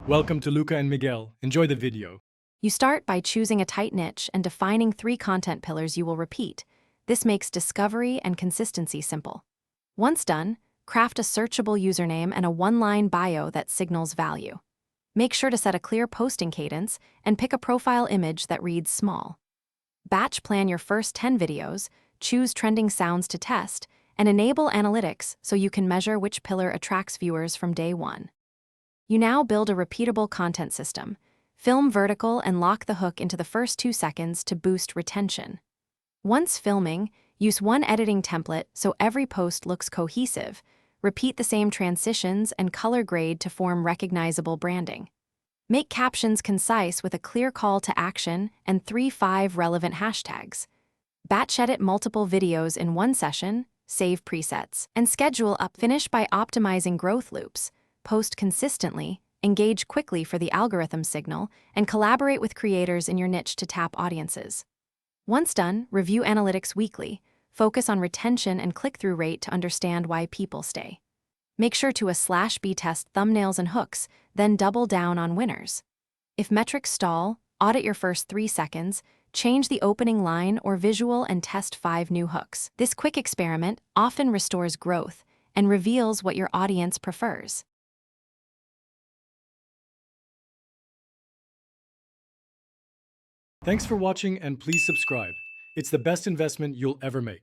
Welcome to Luca and Miguel. Enjoy the video. You start by choosing a tight niche and defining 3 content pillars you will repeat. This makes discovery and consistency simple. Once done, craft a searchable username and a one-line bio that signals value. Make sure to set a clear posting cadence and pick a profile image that reads small. Batch plan your first 10 videos, choose trending sounds to test, and enable analytics so you can measure which pillar attracts viewers from day 1. You now build a repeatable content system. Film vertical and lock the hook into the first 2 seconds to boost retention. Once filming, use one editing template so every post looks cohesive. Repeat the same transitions and color grade to form recognizable branding. Make captions concise with a clear call to action and 3-5 relevant hashtags. Batch edit multiple videos in one session, save presets, and schedule up. Finish by optimizing growth loops. Post consistently, engage quickly for the algorithm signal, and collaborate with creators in your niche to tap audiences. Once done, review analytics weekly. Focus on retention and click-through rate to understand why people stay. Make sure to /B test thumbnails and hooks, then double down on winners. If metrics stall, audit your first 3 seconds, change the opening line or visual and test 5 new hooks. This quick experiment often restores growth and reveals what your audience prefers. Thanks for watching and please subscribe. It's the best investment you'll ever make.